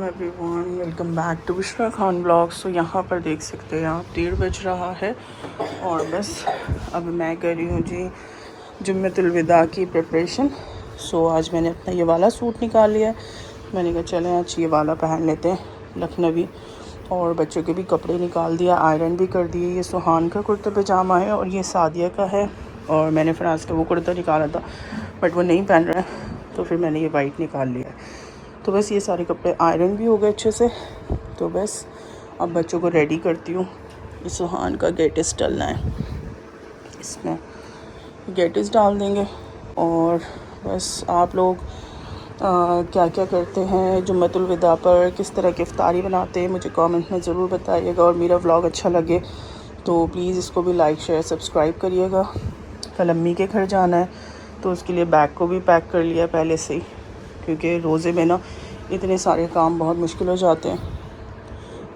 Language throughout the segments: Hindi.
Everyone, welcome back to Bushra Khan blogs. तो यहाँ पर देख सकते हैं आप 1:30 बज रहा है और बस अब मैं कर रही हूँ जी जुम्मतुल विदा की प्रिपरेशन। सो आज मैंने अपना ये वाला सूट निकाल लिया है। मैंने कहा चलें आज ये वाला पहन लेते हैं लखनवी, और बच्चों के भी कपड़े निकाल दिया, आयरन भी कर दिए। ये सुहान का कुर्ता पजामा है और ये सादिया का है, और मैंने फ्रांस का वो कुर्ता निकाला था बट वो नहीं पहन रहा है, तो फिर मैंने ये वाइट निकाल लिया है। तो बस ये सारे कपड़े आयरन भी हो गए अच्छे से। तो बस अब बच्चों को रेडी करती हूँ। इस सुहान का गेटिस डलना है, इसमें गेटिस डाल देंगे। और बस आप लोग क्या क्या करते हैं जुम्मतुल विदा पर, किस तरह की इफ्तारी बनाते हैं, मुझे कमेंट में ज़रूर बताइएगा। और मेरा व्लॉग अच्छा लगे तो प्लीज़ इसको भी लाइक शेयर सब्सक्राइब करिएगा। कल अम्मी के घर जाना है तो उसके लिए बैग को भी पैक कर लिया पहले से ही, क्योंकि रोज़े में ना इतने सारे काम बहुत मुश्किल हो जाते हैं,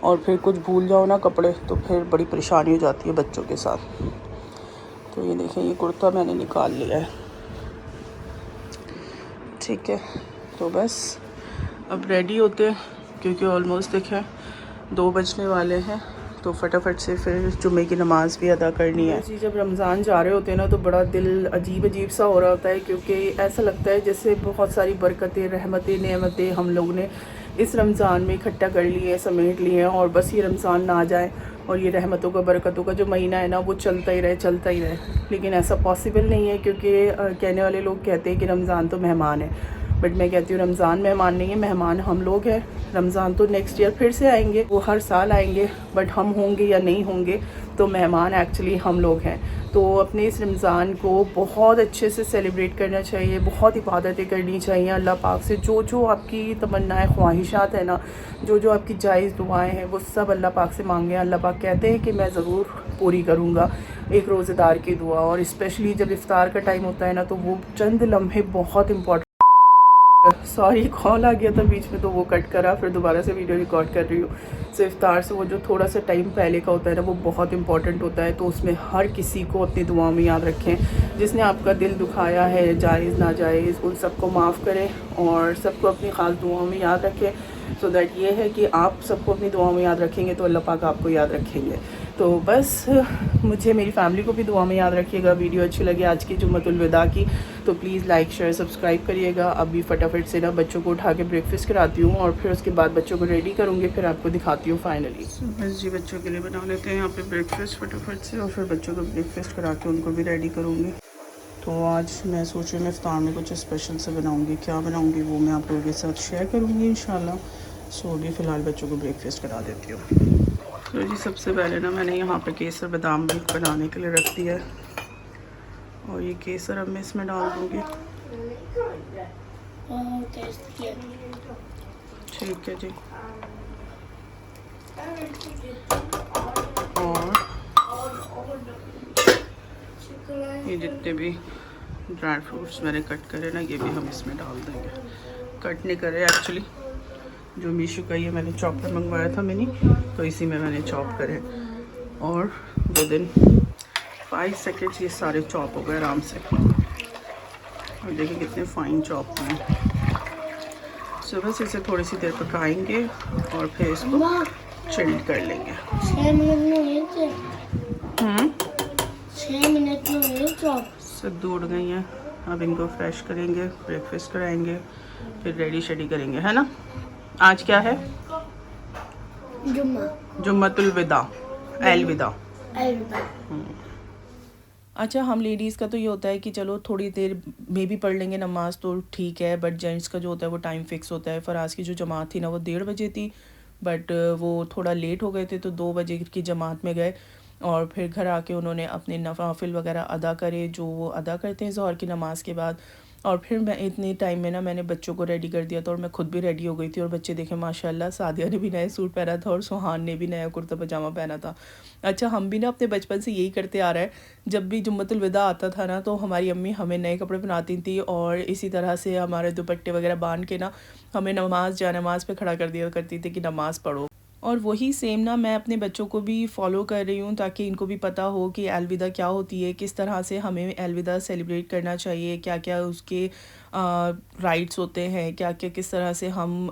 और फिर कुछ भूल जाओ ना कपड़े तो फिर बड़ी परेशानी हो जाती है बच्चों के साथ। तो ये देखें, ये कुर्ता मैंने निकाल लिया है, ठीक है। तो बस अब रेडी होते हैं क्योंकि ऑलमोस्ट देखें 2 बजने वाले हैं, तो फटाफट से फिर जुम्मे की नमाज़ भी अदा करनी है जी। जब रमज़ान जा रहे होते हैं ना तो बड़ा दिल अजीब अजीब सा हो रहा होता है, क्योंकि ऐसा लगता है जैसे बहुत सारी बरकतें, रहमतें, नेमतें हम लोग ने इस रमज़ान में इकट्ठा कर लिए हैं, समेट लिए हैं, और बस ये रमज़ान ना आ जाए और ये रहमतों का, बरकतों का जो महीना है ना वो चलता ही रहे, चलता ही रहे। लेकिन ऐसा पॉसिबल नहीं है, क्योंकि कहने वाले लोग कहते हैं कि रमज़ान तो मेहमान है, बट मैं कहती हूँ रमज़ान मेहमान नहीं है, मेहमान हम लोग हैं। रमज़ान तो नेक्स्ट ईयर फिर से आएंगे, वो हर साल आएंगे, बट हम होंगे या नहीं होंगे तो मेहमान एक्चुअली हम लोग हैं। तो अपने इस रमज़ान को बहुत अच्छे से सेलिब्रेट करना चाहिए, बहुत इबादतें करनी चाहिए अल्लाह पाक से। जो जो आपकी तमन्नाएं, ख्वाहिशात है ना, जो जो आपकी जायज़ दुआएं हैं, वो सब अल्लाह पाक से मांगे। अल्लाह पाक कहते हैं कि मैं ज़रूर पूरी करूँगा एक रोज़ेदार की दुआ। और स्पेशली जब इफ़्तार का टाइम होता है ना, तो वो चंद लम्हे बहुत इंपॉर्टेंट। सॉरी, कॉल आ गया था बीच में तो वो कट करा, फिर दोबारा से वीडियो रिकॉर्ड कर रही हूँ। सो इफ्तार से वो जो थोड़ा सा टाइम पहले का होता है ना, वो बहुत इंपॉर्टेंट होता है। तो उसमें हर किसी को अपनी दुआओं में याद रखें। जिसने आपका दिल दुखाया है, जायज़ नाजायज़, उन सबको माफ़ करें और सबको अपनी ख़ास दुआओं में याद रखें। सो दैट ये है कि आप सबको अपनी दुआओं में याद रखेंगे तो अल्लाह पाक आपको याद रखेंगे। तो बस मुझे, मेरी फैमिली को भी दुआ में याद रखिएगा। वीडियो अच्छी लगी आज की जुम्मतुल विदा की तो प्लीज़ लाइक शेयर सब्सक्राइब करिएगा। अभी फटाफट से ना बच्चों को उठा के ब्रेकफास्ट कराती हूँ और फिर उसके बाद बच्चों को रेडी करूँगी, फिर आपको दिखाती हूँ फाइनली। बस जी, बच्चों के लिए बना लेते हैं यहाँ पे ब्रेकफास्ट फटाफट से, और फिर बच्चों को ब्रेकफास्ट करा के उनको भी रेडी करूँगी। तो आज मैं सोच रही हूँ इफ्तार में कुछ स्पेशल से बनाऊँगी। क्या बनाऊँगी वो मैं आप लोगों के साथ शेयर करूँगी इंशाल्लाह। सो अभी फ़िलहाल बच्चों को ब्रेकफास्ट करा देती हूँ। तो जी सबसे पहले ना मैंने यहाँ पे केसर बादाम मिल्क बनाने के लिए रख दिया है, और ये केसर अब मैं इसमें डाल दूँगी। ठीक है जी। और ये जितने भी ड्राई फ्रूट्स मैंने कट करे ना, ये भी हम इसमें डाल देंगे। कट नहीं करे एक्चुअली, जो मीशो का ये मैंने चॉपर मंगवाया था मिनी, तो इसी में मैंने चॉप करे, और विद इन 5 सेकेंड्स ये सारे चॉप हो गए आराम से। और देखिए कितने फाइन चॉप हुए हैं। सो बस इसे थोड़ी सी देर पकाएंगे और फिर इसको चिल्ड कर लेंगे। 6 मिनट में ये चॉप सब दूर गई हैं। अब इनको फ्रेश करेंगे, ब्रेकफास्ट कराएंगे, फिर रेडी शेडी करेंगे, है ना। आज क्या है? जुम्मतुल विदा, अलविदा। अच्छा, हम लेडीज़ का तो ये होता है कि चलो थोड़ी देर में भी पढ़ लेंगे नमाज तो ठीक है, बट जेंट्स का जो होता है वो टाइम फिक्स होता है। फराज की जो जमात थी ना वो 1:30 बजे थी, बट वो थोड़ा लेट हो गए थे तो 2 बजे की जमात में गए, और फिर घर आके उन्होंने अपने नवाफिल वगैरह अदा करे जो वो अदा करते हैं ज़ोहर की नमाज़ के बाद। और फिर मैं इतने टाइम में ना मैंने बच्चों को रेडी कर दिया था, और मैं खुद भी रेडी हो गई थी। और बच्चे देखें माशाल्लाह, सादिया ने भी नया सूट पहना था और सुहान ने भी नया कुर्ता पजामा पहना था। अच्छा, हम भी ना अपने बचपन से यही करते आ रहे हैं, जब भी जुम्मतुल विदा आता था ना तो हमारी अम्मी हमें नए कपड़े पहनाती थी, और इसी तरह से हमारे दुपट्टे वगैरह बांध के ना हमें नमाज पे खड़ा कर दिया करती थी कि नमाज़ पढ़ो। और वही सेम ना मैं अपने बच्चों को भी फॉलो कर रही हूँ ताकि इनको भी पता हो कि अलविदा क्या होती है, किस तरह से हमें अलविदा सेलिब्रेट करना चाहिए, क्या क्या उसके राइट्स होते हैं, क्या क्या किस तरह से हम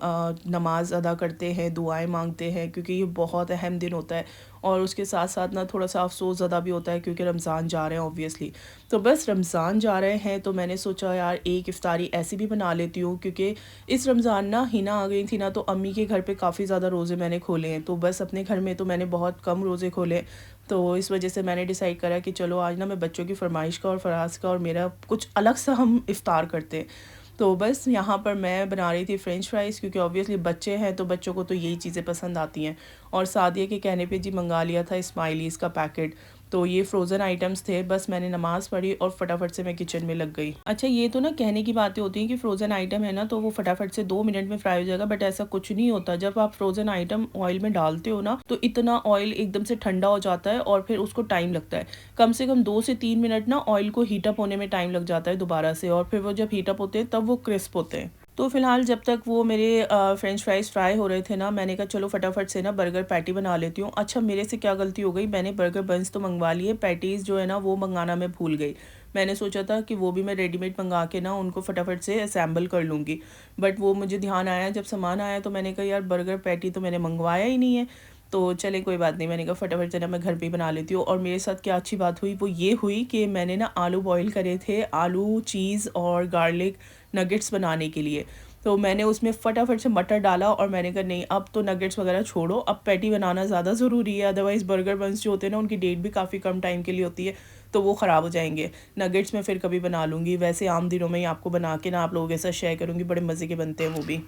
नमाज अदा करते हैं, दुआएं मांगते हैं, क्योंकि ये बहुत अहम दिन होता है। और उसके साथ साथ ना थोड़ा सा अफसोस ज़्यादा भी होता है क्योंकि रमज़ान जा रहे हैं ऑब्वियसली। तो बस रमज़ान जा रहे हैं तो मैंने सोचा यार एक इफ्तारी ऐसी भी बना लेती हूँ, क्योंकि इस रमज़ान ना हिना आ गई थी ना, तो अम्मी के घर पे काफ़ी ज़्यादा रोज़े मैंने खोले हैं, तो बस अपने घर में तो मैंने बहुत कम रोज़े खोले। तो इस वजह से मैंने डिसाइड करा कि चलो आज ना मैं बच्चों की फरमाइश का और फराज का और मेरा कुछ अलग सा हम इफ्तार करते हैं। तो बस यहाँ पर मैं बना रही थी फ़्रेंच फ्राइज़, क्योंकि ऑब्वियसली बच्चे हैं तो बच्चों को तो यही चीज़ें पसंद आती हैं। और सादिया के कहने पे जी मंगा लिया था स्माइलीज़ का पैकेट। तो ये फ्रोज़न आइटम्स थे। बस मैंने नमाज़ पढ़ी और फटाफट से मैं किचन में लग गई। अच्छा, ये तो ना कहने की बातें होती हैं कि फ़्रोज़न आइटम है ना तो वो फटाफट से 2 मिनट में फ्राई हो जाएगा, बट ऐसा कुछ नहीं होता। जब आप फ्रोज़न आइटम ऑयल में डालते हो ना तो इतना ऑयल एकदम से ठंडा हो जाता है और फिर उसको टाइम लगता है। कम से कम 2 से 3 मिनट ना ऑयल को हीट अप होने में टाइम लग जाता है दोबारा से, और फिर वो जब हीट अप होते हैं तब वो क्रिस्प होते हैं। तो फ़िलहाल जब तक वो मेरे फ़्रेंच फ्राइज़ फ्राई हो रहे थे ना, मैंने कहा चलो फटाफट से ना बर्गर पैटी बना लेती हूँ। अच्छा, मेरे से क्या गलती हो गई, मैंने बर्गर बन्स तो मंगवा लिए, पैटीज़ जो है ना वो मंगाना मैं भूल गई। मैंने सोचा था कि वो भी मैं रेडीमेड मंगा के ना उनको फटाफट से असेंबल कर लूँगी, बट वो मुझे ध्यान आया जब सामान आया तो मैंने कहा यार बर्गर पैटी तो मैंने मंगवाया ही नहीं है। तो चले कोई बात नहीं, मैंने कहा फटाफट से ना मैं घर पे ही बना लेती हूँ। और मेरे साथ क्या अच्छी बात हुई वो ये हुई कि मैंने ना आलू बॉईल करे थे, आलू, चीज़ और गार्लिक नगेट्स बनाने के लिए। तो मैंने उसमें फटाफट से मटर डाला और मैंने कहा नहीं, अब तो नगेट्स वगैरह छोड़ो, अब पैटी बनाना ज़्यादा ज़रूरी है, अदरवाइज़ बर्गर बन्स जो होते हैं ना उनकी डेट भी काफ़ी कम टाइम के लिए होती है तो वो ख़राब हो जाएंगे। नगेट्स मैं फिर कभी बना लूँगी, वैसे आम दिनों में ही आपको बना के ना आप लोगों के साथ शेयर करूँगी, बड़े मज़े के बनते हैं वो भी।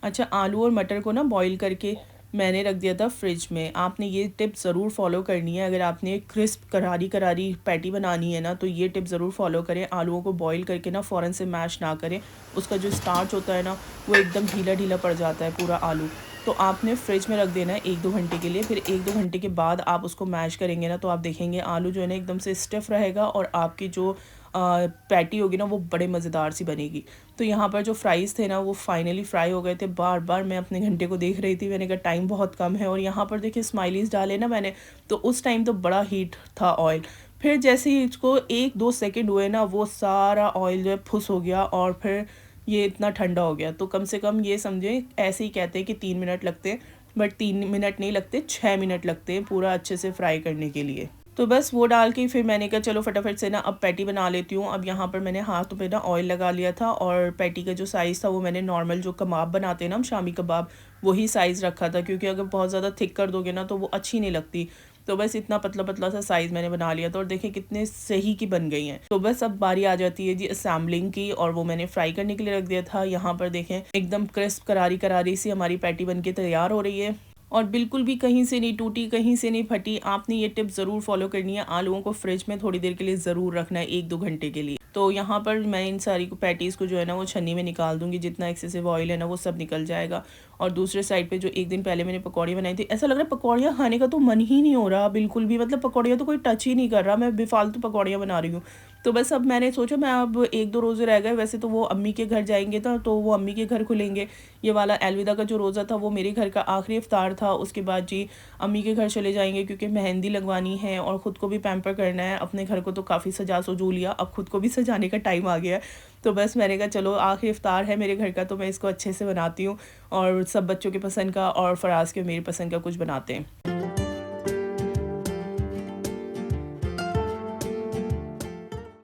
अच्छा, आलू और मटर को ना बॉईल करके मैंने रख दिया था फ्रिज में। आपने ये टिप ज़रूर फॉलो करनी है, अगर आपने क्रिस्प करारी करारी पैटी बनानी है ना तो ये टिप ज़रूर फॉलो करें। आलूओं को बॉईल करके ना फ़ौरन से मैश ना करें, उसका जो स्टार्च होता है ना वो एकदम ढीला ढीला पड़ जाता है पूरा आलू। तो आपने फ्रिज में रख देना है 1-2 घंटे के लिए, फिर 1-2 घंटे के बाद आप उसको मैश करेंगे ना तो आप देखेंगे आलू जो है ना एकदम से स्टिफ रहेगा और आपकी जो पैटी होगी ना वो बड़े मज़ेदार सी बनेगी। तो यहाँ पर जो फ्राइज़ थे ना वो फाइनली फ्राई हो गए थे। बार बार मैं अपने घंटे को देख रही थी, मैंने कहा टाइम बहुत कम है। और यहाँ पर देखिए स्माइलीज़ डाले ना मैंने, तो उस टाइम तो बड़ा हीट था ऑयल। फिर जैसे ही इसको 1-2 सेकंड हुए ना वो सारा ऑयल जो है फुस हो गया और फिर ये इतना ठंडा हो गया। तो कम से कम ये समझे, ऐसे ही कहते हैं कि 3 मिनट लगते हैं, बट 3 मिनट नहीं लगते, 6 मिनट लगते हैं पूरा अच्छे से फ्राई करने के लिए। तो बस वो डाल के फिर मैंने कहा चलो फटाफट से ना अब पैटी बना लेती हूँ। अब यहाँ पर मैंने हाथों पे ना ऑयल लगा लिया था और पैटी का जो साइज़ था वो मैंने नॉर्मल जो कबाब बनाते हैं ना हम, शामी कबाब, वही साइज़ रखा था, क्योंकि अगर बहुत ज़्यादा थिक कर दोगे ना तो वो अच्छी नहीं लगती। तो बस इतना पतला पतला सा साइज़ मैंने बना लिया था और देखिए कितने सही की बन गई हैं। तो बस अब बारी आ जाती है जी असेंबलिंग की, और वो मैंने फ्राई करने के लिए रख दिया था। यहाँ पर देखें एकदम क्रिस्प करारी करारी सी हमारी पैटी बन के तैयार हो रही है और बिल्कुल भी कहीं से नहीं टूटी, कहीं से नहीं फटी। आपने ये टिप ज़रूर फॉलो करनी है। आलूओं को फ्रिज में थोड़ी देर के लिए ज़रूर रखना है, 1-2 घंटे के लिए। तो यहाँ पर मैं इन सारी को पैटीज़ को जो है ना वो छन्नी में निकाल दूँगी, जितना एक्सेसिव ऑयल है ना वो सब निकल जाएगा। और दूसरे साइड पे जो एक दिन पहले मैंने पकौड़ी बनाई थी, ऐसा लग रहा है पकौड़ियाँ खाने का तो मन ही नहीं हो रहा बिल्कुल भी, मतलब पकौड़ियाँ तो कोई टच ही नहीं कर रहा, मैं बेफालतू पकौड़ियाँ बना रही हूँ। तो बस अब मैंने सोचा मैं अब 1-2 रोज़े रह गए, वैसे तो वो अम्मी के घर जाएंगे तो वो अम्मी के घर खुलेंगे। ये वाला अलविदा का जो रोज़ा था वो मेरे घर का आखिरी इफ्तार था। उसके बाद जी अम्मी के घर चले जाएंगे, क्योंकि मेहंदी लगवानी है और ख़ुद को भी पैम्पर करना है। अपने घर को तो काफ़ी सजा सजू लिया, अब खुद को भी सजाने का टाइम आ गया है। तो बस मैंने कहा चलो आखिरी इफ्तार है मेरे घर का तो मैं इसको अच्छे से बनाती हूँ, और सब बच्चों के पसंद का और फराज के मेरी पसंद का कुछ बनाते हैं।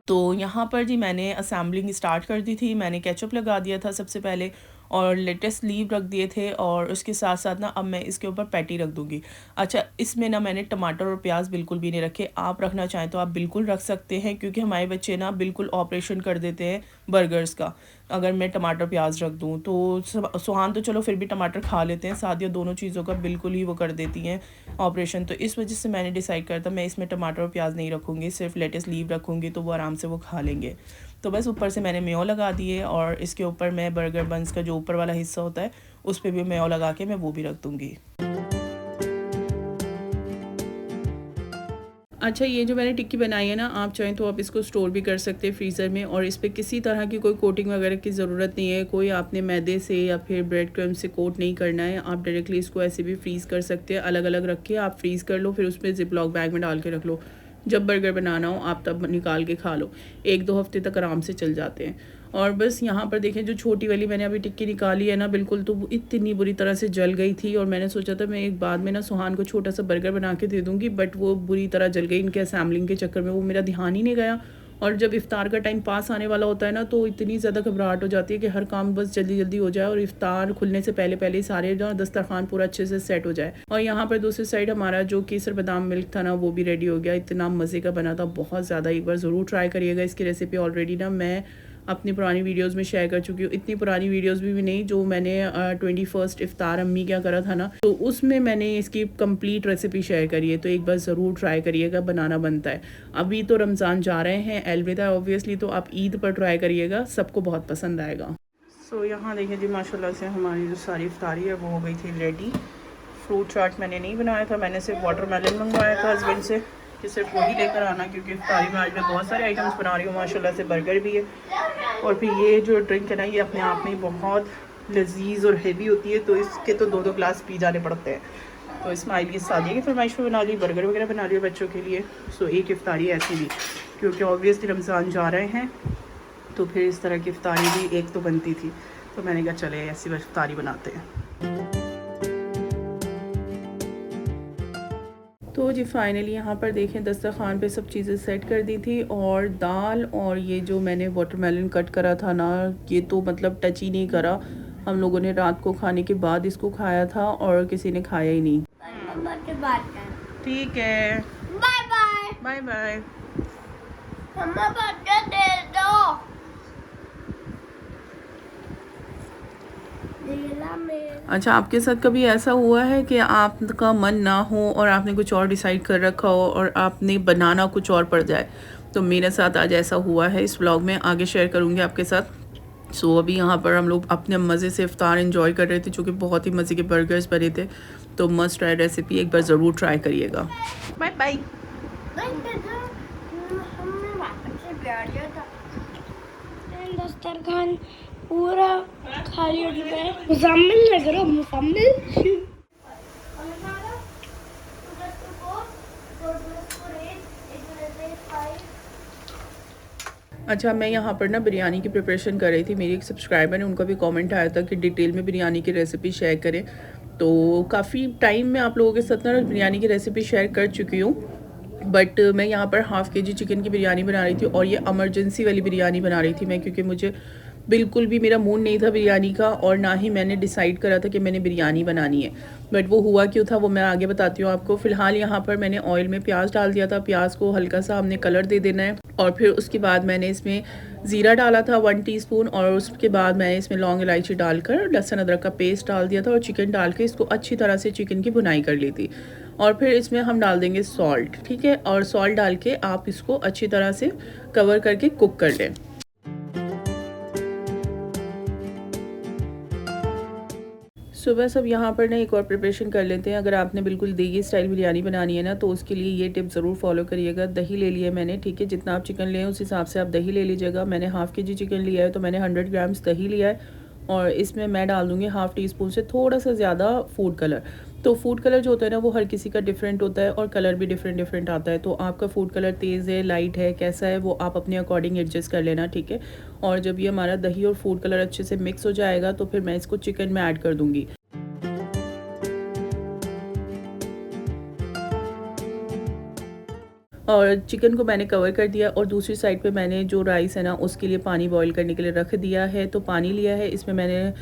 तो यहाँ पर जी मैंने असेंबलिंग स्टार्ट कर दी थी। मैंने केचप लगा दिया था सबसे पहले और लेटेस लीव रख दिए थे, और उसके साथ साथ ना अब मैं इसके ऊपर पैटी रख दूँगी। अच्छा, इसमें ना मैंने टमाटर और प्याज बिल्कुल भी नहीं रखे। आप रखना चाहें तो आप बिल्कुल रख सकते हैं, क्योंकि हमारे बच्चे ना बिल्कुल ऑपरेशन कर देते हैं बर्गर्स का अगर मैं टमाटर प्याज रख दूँ। तो सुहान तो चलो फिर भी टमाटर खा लेते हैं, सादिया दोनों चीज़ों का बिल्कुल ही वो कर देती हैं ऑपरेशन। तो इस वजह से मैंने डिसाइड करता मैं इसमें टमाटर और प्याज नहीं रखूँगी, सिर्फ लेटेस लीव रखूँगी, तो वो आराम से वो खा लेंगे। तो बस ऊपर से मैंने मेयो लगा दिए, और इसके ऊपर मैं बर्गर बन्स का जो ऊपर वाला हिस्सा होता है उस पर भी मेयो लगा के मैं वो भी रख दूँगी। अच्छा, ये जो मैंने टिक्की बनाई है ना, आप चाहें तो आप इसको स्टोर भी कर सकते हैं फ्रीज़र में, और इस पर किसी तरह की कोई कोटिंग वगैरह की ज़रूरत नहीं है। कोई आपने मैदे से या फिर ब्रेड क्रम्ब से कोट नहीं करना है। आप डायरेक्टली इसको ऐसे भी फ्रीज़ कर सकते हैं। अलग अलग रख के आप फ्रीज़ कर लो, फिर उसमें ज़िप-लॉक बैग में डाल के रख लो। जब बर्गर बनाना हो आप तब निकाल के खा लो। 1-2 हफ्ते तक आराम से चल जाते हैं। और बस यहाँ पर देखें, जो छोटी वाली मैंने अभी टिक्की निकाली है ना, बिल्कुल तो वो इतनी बुरी तरह से जल गई थी, और मैंने सोचा था मैं एक बाद में ना सुहान को छोटा सा बर्गर बना के दे दूँगी, बट वो बुरी तरह जल गई। इनके असेंबलिंग के चक्कर में वो मेरा ध्यान ही नहीं गया। और जब इफ़्तार का टाइम पास आने वाला होता है ना, तो इतनी ज़्यादा घबराहट हो जाती है कि हर काम बस जल्दी जल्दी हो जाए और इफ़्तार खुलने से पहले पहले सारे जो दस्तरखान पूरा अच्छे से सेट हो जाए। और यहाँ पर दूसरी साइड हमारा जो केसर बादाम मिल्क था ना, वो भी रेडी हो गया। इतना मज़े का बना था, बहुत ज़्यादा। एक बार ज़रूर ट्राई करिएगा। इसकी रेसिपी ऑलरेडी ना मैं अपनी पुरानी वीडियोस में शेयर कर चुकी हूँ। इतनी पुरानी वीडियोस भी नहीं, जो मैंने 21st इफ्तार अम्मी क्या करा था ना, तो उसमें मैंने इसकी कंप्लीट रेसिपी शेयर करी है। तो एक बार ज़रूर ट्राई करिएगा, बनाना बनता है। अभी तो रमज़ान जा रहे हैं, अलविदा ऑब्वियसली, तो आप ईद पर ट्राई करिएगा, सबको बहुत पसंद आएगा। सो यहाँ देखिए जी, माशाल्लाह से हमारी जो सारी इफ्तारी है वो हो गई थी रेडी। फ्रूट चाट मैंने नहीं बनाया था, मैंने सिर्फ वाटरमेलन मंगवाया था हस्बैंड से कि सिर्फ वही लेकर आना, क्योंकि इफ्तारी में आज मैं बहुत सारे आइटम्स बना रही हूँ। माशाल्लाह से बर्गर भी है, और फिर ये जो ड्रिंक है ना, ये अपने आप में बहुत लजीज और हेवी होती है, तो इसके तो 2-2 ग्लास पी जाने पड़ते हैं। तो इस्माइल की शादी की फरमाइश में बना ली, बर्गर वगैरह बना लिया बच्चों के लिए। सो एक इफ्तारी ऐसी भी, क्योंकि ऑब्वियसली रमज़ान जा रहे हैं, तो फिर इस तरह की इफ्तारी भी एक तो बनती थी, तो मैंने कहा चले ऐसी इफ्तारी बनाते हैं। तो जी फाइनली यहाँ पर देखें, दस्तरखान पे सब चीज़ें सेट कर दी थी, और दाल और ये जो मैंने वाटरमेलन कट करा था ना, ये तो मतलब टच ही नहीं करा। हम लोगों ने रात को खाने के बाद इसको खाया था, और किसी ने खाया ही नहीं। ठीक है, बाय बाय। Bye bye. मम्मा बर्गर दे दो। अच्छा, आपके साथ कभी ऐसा हुआ है कि आपका मन ना हो और आपने कुछ और डिसाइड कर रखा हो और आपने बनाना कुछ और पड़ जाए? तो मेरे साथ आज ऐसा हुआ है। इस व्लॉग में आगे शेयर करूँगी आपके साथ। सो अभी यहाँ पर हम लोग अपने मज़े से इफ्तार एंजॉय कर रहे थे, जो कि बहुत ही मज़े के बर्गर्स बने थे। तो मस्ट ट्राई रेसिपी, एक बार ज़रूर ट्राई करिएगा। Bye bye. दस्तरखान पूरा खाली हो चुका है। मुज़म्मिल लग रहा, मुज़म्मिल। अच्छा, मैं यहाँ पर ना बिरयानी की प्रिपरेशन कर रही थी। मेरी एक सब्सक्राइबर ने, उनका भी कमेंट आया था कि डिटेल में बिरयानी की रेसिपी शेयर करें। तो काफ़ी टाइम में आप लोगों के साथ ना बिरयानी की रेसिपी शेयर कर चुकी हूँ, बट मैं यहाँ पर हाफ़ kg चिकन की बिरयानी बना रही थी, और ये इमरजेंसी वाली बिरयानी बना रही थी मैं, क्योंकि मुझे बिल्कुल भी मेरा मूड नहीं था बिरयानी का, और ना ही मैंने डिसाइड करा था कि मैंने बिरयानी बनानी है। बट वो हुआ क्यों था वो मैं आगे बताती हूँ आपको। फ़िलहाल यहाँ पर मैंने ऑयल में प्याज डाल दिया था। प्याज को हल्का सा हमने कलर दे देना है, और फिर उसके बाद मैंने इसमें ज़ीरा डाला था 1 टीस्पून, और उसके बाद मैंने इसमें लौंग इलायची डालकर लहसुन अदरक का पेस्ट डाल दिया था, और चिकन डाल के इसको अच्छी तरह से चिकन की भुनाई कर ली थी। और फिर इसमें हम डाल देंगे सॉल्ट, ठीक है, और सॉल्ट डाल के आप इसको अच्छी तरह से कवर करके कुक कर लें। सुबह सब यहाँ पर ना एक और प्रिपरेशन कर लेते हैं। अगर आपने बिल्कुल देगी स्टाइल बिरयानी बनानी है ना, तो उसके लिए ये टिप ज़रूर फॉलो करिएगा। दही ले लिया मैंने, ठीक है, जितना आप चिकन लें उस हिसाब से आप दही ले लीजिएगा। मैंने हाफ़ kg चिकन लिया है, तो मैंने 100 ग्राम्स दही लिया है, और इसमें मैं डाल दूँगी ½ टीस्पून से थोड़ा सा ज़्यादा फूड कलर। तो फूड कलर जो होता है ना, वो हर किसी का डिफरेंट होता है, और कलर भी डिफरेंट आता है। तो आपका फूड कलर तेज़ है, लाइट है, कैसा है, वो आप अपने अकॉर्डिंग एडजस्ट कर लेना, ठीक है। और जब ये हमारा दही और फूड कलर अच्छे से मिक्स हो जाएगा, तो फिर मैं इसको चिकन में ऐड कर दूँगी। और चिकन को मैंने कवर कर दिया, और दूसरी साइड पे मैंने जो राइस है ना, उसके लिए पानी बॉईल करने के लिए रख दिया है। तो पानी लिया है, इसमें मैंने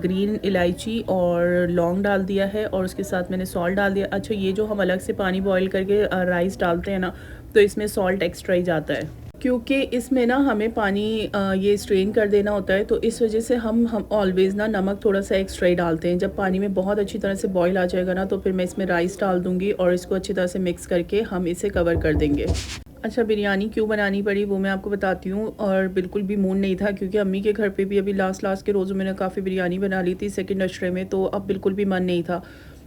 ग्रीन इलायची और लौंग डाल दिया है, और उसके साथ मैंने सॉल्ट डाल दिया। अच्छा, ये जो हम अलग से पानी बॉईल करके राइस डालते हैं ना, तो इसमें सॉल्ट एक्स्ट्रा ही जाता है, क्योंकि इसमें ना हमें पानी ये स्ट्रेन कर देना होता है। तो इस वजह से हम ऑलवेज़ ना नमक थोड़ा सा एक्स्ट्रा ही डालते हैं। जब पानी में बहुत अच्छी तरह से बॉईल आ जाएगा ना, तो फिर मैं इसमें राइस डाल दूँगी, और इसको अच्छी तरह से मिक्स करके हम इसे कवर कर देंगे। अच्छा, बिरयानी क्यों बनानी पड़ी वो मैं आपको बताती हूँ। और बिल्कुल भी मूड नहीं था, क्योंकि अम्मी के घर पे भी अभी लास्ट के रोज़ों में काफ़ी बिरयानी बना ली थी सेकंड अशरे में, तो अब बिल्कुल भी मन नहीं था।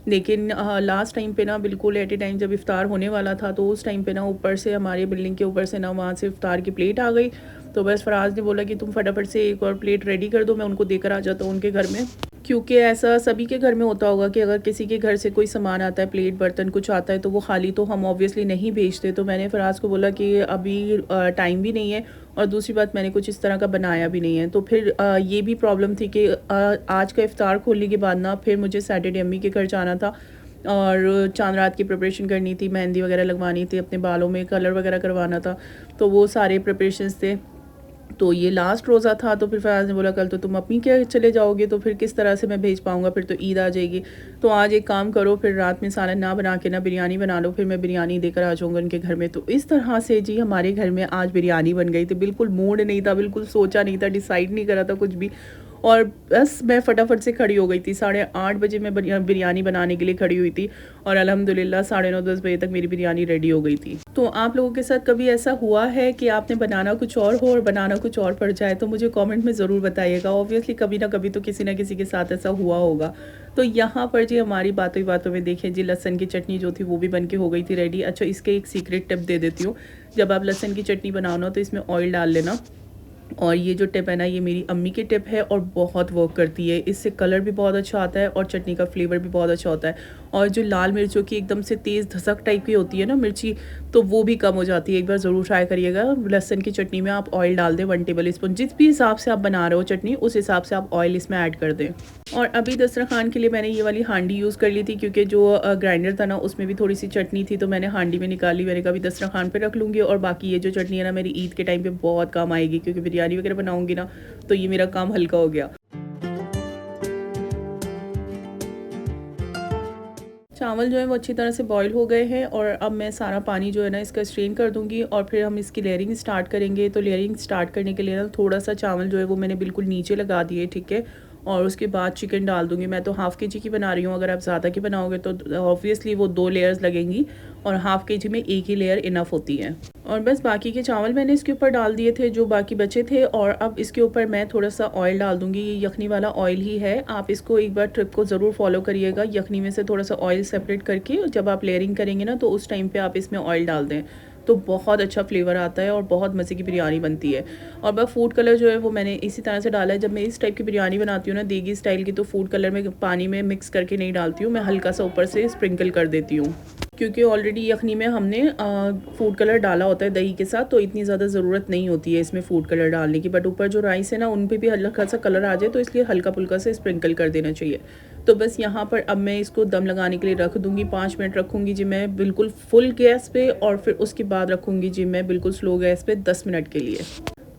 लेकिन लास्ट टाइम पे ना बिल्कुल एट ए टाइम जब इफ़्तार होने वाला था तो उस टाइम पे ना ऊपर से हमारे बिल्डिंग के ऊपर से ना वहाँ से इफ़्तार की प्लेट आ गई। तो बस फराज ने बोला कि तुम फटाफट से एक और प्लेट रेडी कर दो, मैं उनको देकर आ जाता हूँ उनके घर में। क्योंकि ऐसा सभी के घर में होता होगा कि अगर किसी के घर से कोई सामान आता है, प्लेट बर्तन कुछ आता है, तो वो खाली तो हम ऑब्वियसली नहीं भेजते। तो मैंने फराज को बोला कि अभी टाइम भी नहीं है और दूसरी बात मैंने कुछ इस तरह का बनाया भी नहीं है। तो फिर ये भी प्रॉब्लम थी कि आज का इफ़्तार खोलने के बाद ना फिर मुझे सैटरडे अम्मी के घर जाना था और चांद रात की प्रिपरेशन करनी थी, मेहंदी वगैरह लगवानी थी, अपने बालों में कलर वगैरह करवाना था, तो वो सारे प्रिपरेशंस थे। तो ये लास्ट रोज़ा था। तो फिर फयाज़ ने बोला कल तो तुम अपनी क्या चले जाओगे, तो फिर किस तरह से मैं भेज पाऊँगा, फिर तो ईद आ जाएगी। तो आज एक काम करो, फिर रात में सालन ना बना के ना बिरयानी बना लो, फिर मैं बिरयानी देकर आ जाऊँगा उनके घर में। तो इस तरह से जी हमारे घर में आज बिरयानी बन गई थी। बिल्कुल मूड नहीं था, बिल्कुल सोचा नहीं था, डिसाइड नहीं करा था कुछ भी, और बस मैं फटाफट से खड़ी हो गई थी। 8:30 बजे मैं बिरयानी बनाने के लिए खड़ी हुई थी और अल्हम्दुलिल्लाह 9:30-10 बजे तक मेरी बिरयानी रेडी हो गई थी। तो आप लोगों के साथ कभी ऐसा हुआ है कि आपने बनाना कुछ और हो और बनाना कुछ और पड़ जाए, तो मुझे कमेंट में ज़रूर बताइएगा। ऑब्वियसली कभी ना कभी तो किसी ना किसी के साथ ऐसा हुआ होगा। तो यहाँ पर जी हमारी बातों ही बातों में देखें जी लहसन की चटनी जो थी वो भी बन के हो गई थी रेडी। अच्छा, इसके एक सीक्रेट टिप दे देती हूँ, जब आप लहसन की चटनी बनाओ ना तो इसमें ऑयल डाल लेना। और ये जो टिप है ना, ये मेरी अम्मी की टिप है और बहुत वर्क करती है। इससे कलर भी बहुत अच्छा आता है और चटनी का फ्लेवर भी बहुत अच्छा होता है। और जो लाल मिर्चों की एकदम से तेज़ धसक टाइप की होती है ना मिर्ची, तो वो भी कम हो जाती है। एक बार ज़रूर ट्राई करिएगा। लहसुन की चटनी में आप ऑयल डाल दें 1 टेबल स्पून, जिस भी हिसाब से आप बना रहे हो चटनी उस हिसाब से आप ऑयल इसमें ऐड कर दें। और अभी दस्तरखान के लिए मैंने ये वाली हांडी यूज़ कर ली थी, क्योंकि जो ग्राइंडर था ना उसमें भी थोड़ी सी चटनी थी, तो मैंने हांडी में निकाली। मैंने कहा भी दस्तरखान पे रख लूँगी और बाकी ये जो चटनी है ना मेरी ईद के टाइम पे बहुत काम आएगी, क्योंकि बिरयानी वगैरह बनाऊँगी ना, तो ये मेरा काम हल्का हो गया। चावल जो है वो अच्छी तरह से बॉईल हो गए हैं और अब मैं सारा पानी जो है ना इसका स्ट्रेन कर दूंगी और फिर हम इसकी लेयरिंग स्टार्ट करेंगे। तो लेयरिंग स्टार्ट करने के लिए ना थोड़ा सा चावल जो है वो मैंने बिल्कुल नीचे लगा दिए, ठीक है। और उसके बाद चिकन डाल दूंगी। मैं तो हाफ़ के जी की बना रही हूँ, अगर आप ज़्यादा की बनाओगे तो ऑब्वियसली वो 2 लेयर्स लगेंगी और हाफ़ के जी में एक ही लेयर इनफ होती है। और बस बाकी के चावल मैंने इसके ऊपर डाल दिए थे जो बाकी बचे थे, और अब इसके ऊपर मैं थोड़ा सा ऑयल डाल दूंगी। ये यखनी वाला ऑयल ही है, आप इसको एक बार ट्रिप को ज़रूर फॉलो करिएगा। यखनी में से थोड़ा सा ऑयल सेपरेट करके जब आप लेयरिंग करेंगे ना तो उस टाइम पे आप इसमें ऑयल डाल दें, तो बहुत अच्छा फ्लेवर आता है और बहुत मज़े की बिरयानी बनती है। और बस फूड कलर जो है वो मैंने इसी तरह से डाला है। जब मैं इस टाइप की बिरयानी बनाती हूँ ना देगी स्टाइल की, तो फूड कलर में पानी में मिक्स करके नहीं डालती हूँ, मैं हल्का सा ऊपर से स्प्रिंकल कर देती हूँ, क्योंकि ऑलरेडी यखनी में हमने फूड कलर डाला होता है दही के साथ, तो इतनी ज़्यादा ज़रूरत नहीं होती है इसमें फूड कलर डालने की। बट ऊपर जो राइस है ना उन पे भी हल्का सा कलर आ जाए, तो इसलिए हल्का फुल्का से स्प्रिंकल कर देना चाहिए। तो बस यहाँ पर अब मैं इसको दम लगाने के लिए रख दूँगी। 5 मिनट रखूँगी जी मैं बिल्कुल फुल गैस पे, और फिर उसके बाद रखूँगी जी मैं बिल्कुल स्लो गैस पे 10 मिनट के लिए।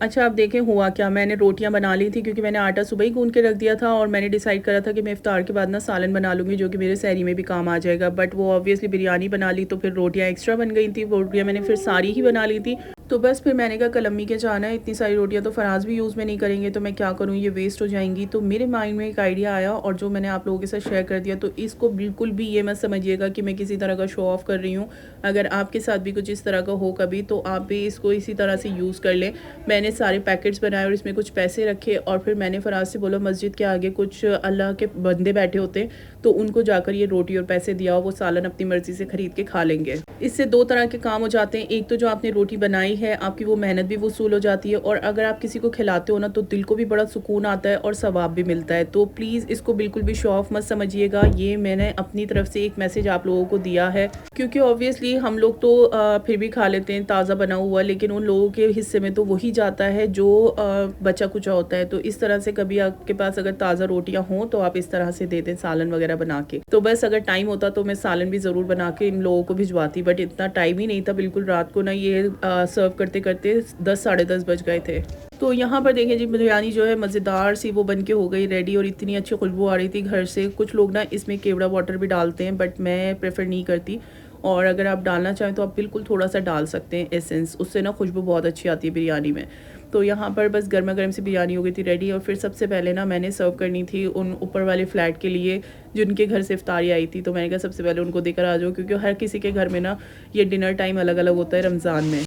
अच्छा, आप देखें हुआ क्या, मैंने रोटियां बना ली थी क्योंकि मैंने आटा सुबह ही गूंद के रख दिया था और मैंने डिसाइड करा था कि मैं इफ्तार के बाद ना सालन बना लूँगी जो कि मेरे सहरी में भी काम आ जाएगा। बट वो ऑब्वियसली बिरयानी बना ली तो फिर रोटियां एक्स्ट्रा बन गई थी। रोटियां मैंने फिर सारी ही बना ली थी। तो बस फिर मैंने कहा कल अम्मी के जाना है, इतनी सारी रोटियां तो फराज भी यूज़ में नहीं करेंगे, तो मैं क्या करूँ, ये वेस्ट हो जाएंगी। तो मेरे माइंड में एक आइडिया आया और जो मैंने आप लोगों के साथ शेयर कर दिया। तो इसको बिल्कुल भी ये मत समझिएगा कि मैं किसी तरह का शो ऑफ कर रही हूँ। अगर आपके साथ भी कुछ इस तरह का हो कभी, तो आप भी इसको इसी तरह से यूज़ कर लें। मैंने सारे पैकेट्स बनाए और इसमें कुछ पैसे रखे और फिर मैंने फराज से बोला मस्जिद के आगे कुछ अल्लाह के बंदे बैठे होते हैं, तो उनको जाकर ये रोटी और पैसे दिया, वो सालन अपनी मर्जी से खरीद के खा लेंगे। इससे 2 तरह के काम हो जाते हैं। एक तो जो आपने रोटी बनाई है आपकी वो मेहनत भी वसूल हो जाती है, और अगर आप किसी को खिलाते हो ना तो दिल को भी बड़ा सुकून आता है और सवाब भी मिलता है। तो प्लीज़ इसको बिल्कुल भी शो ऑफ मत समझिएगा। ये मैंने अपनी तरफ से एक मैसेज आप लोगों को दिया है, क्योंकि ऑब्वियसली हम लोग तो फिर भी खा लेते हैं ताज़ा बना हुआ, लेकिन उन लोगों के हिस्से में तो वही जाता है जो बचा कुचा होता है। तो इस तरह से कभी आपके पास अगर ताज़ा रोटियां हों तो आप इस तरह से दे दें सालन वगैरह बना के। तो बस अगर टाइम होता तो मैं सालन भी ज़रूर बना के इन लोगों को भिजवाती, बट इतना टाइम ही नहीं था। बिल्कुल रात को ना ये सर्व करते करते 10 साढ़े 10 बज गए थे। तो यहाँ पर देखें जी बिरयानी जो है मज़ेदार सी वो बन के हो गई रेडी, और इतनी अच्छी खुशबू आ रही थी घर से। कुछ लोग ना इसमें केवड़ा वाटर भी डालते हैं, बट मैं प्रेफर नहीं करती। और अगर आप डालना चाहें तो आप बिल्कुल थोड़ा सा डाल सकते हैं एसेंस, उससे ना खुशबू बहुत अच्छी आती है बिरयानी में। तो यहाँ पर बस गर्मा गर्म से बिरयानी हो गई थी रेडी। और फिर सबसे पहले ना मैंने सर्व करनी थी उन ऊपर वाले फ्लैट के लिए जिनके घर से इफ्तारी आई थी। तो मैंने कहा सबसे पहले उनको देकर आ जाओ, क्योंकि हर किसी के घर में ना ये डिनर टाइम अलग अलग होता है रमज़ान में।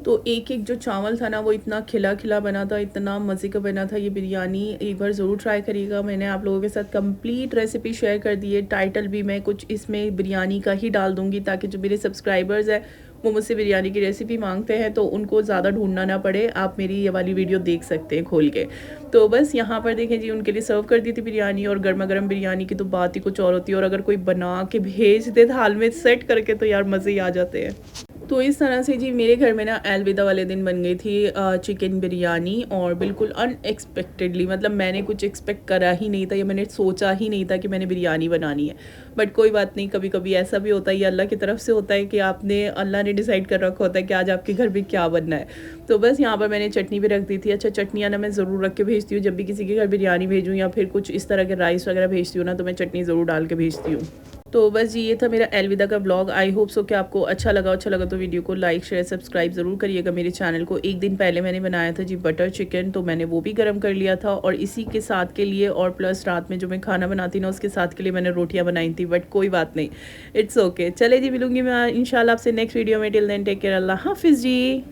तो एक एक जो चावल था ना वो इतना खिला खिला बना था, इतना मज़े का बना था ये बिरयानी। एक बार ज़रूर ट्राई करिएगा। मैंने आप लोगों के साथ कंप्लीट रेसिपी शेयर कर दी है। टाइटल भी मैं कुछ इसमें बिरयानी का ही डाल दूँगी ताकि जो मेरे सब्सक्राइबर्स हैं वो मुझसे बिरयानी की रेसिपी मांगते हैं तो उनको ज़्यादा ढूंढना ना पड़े। आप मेरी ये वाली वीडियो देख सकते हैं खोल के। तो बस यहाँ पर देखें जी, उनके लिए सर्व कर दी थी बिरयानी। और गर्मा गर्म बिरयानी की तो बात ही कुछ और होती है, और अगर कोई बना के भेज दे थाल में सेट करके तो यार मज़े ही आ जाते हैं। तो इस तरह से जी मेरे घर में ना अलविदा वाले दिन बन गई थी चिकन बिरयानी, और बिल्कुल अनएक्सपेक्टेडली, मतलब मैंने कुछ एक्सपेक्ट करा ही नहीं था या मैंने सोचा ही नहीं था कि मैंने बिरयानी बनानी है। बट कोई बात नहीं, कभी कभी ऐसा भी होता है, ये अल्लाह की तरफ से होता है कि अल्लाह ने डिसाइड कर रखा होता है कि आज आपके घर में क्या बनना है। तो बस यहाँ पर मैंने चटनी भी रख दी थी। अच्छा, चटनियाँ ना मैं ज़रूर रख के भेजती हूँ, जब भी किसी के घर बिरयानी भेजूँ या फिर कुछ इस तरह के राइस वगैरह भेजती हूँ ना, तो मैं चटनी ज़रूर डाल के भेजती हूँ। तो बस जी ये था मेरा अलविदा का ब्लॉग। आई होप सो कि आपको अच्छा लगा तो वीडियो को लाइक शेयर सब्सक्राइब ज़रूर करिएगा मेरे चैनल को। एक दिन पहले मैंने बनाया था जी बटर चिकन, तो मैंने वो भी गर्म कर लिया था, और इसी के साथ के लिए और प्लस रात में जो मैं खाना बनाती ना उसके साथ के लिए मैंने रोटियां बनाई थी। बट कोई बात नहीं, इट्स ओके। चले जी, मिलूंगी मैं इंशाल्लाह आपसे नेक्स्ट वीडियो में। टिल देन टेक केयर, अल्लाह हाफिज़ जी।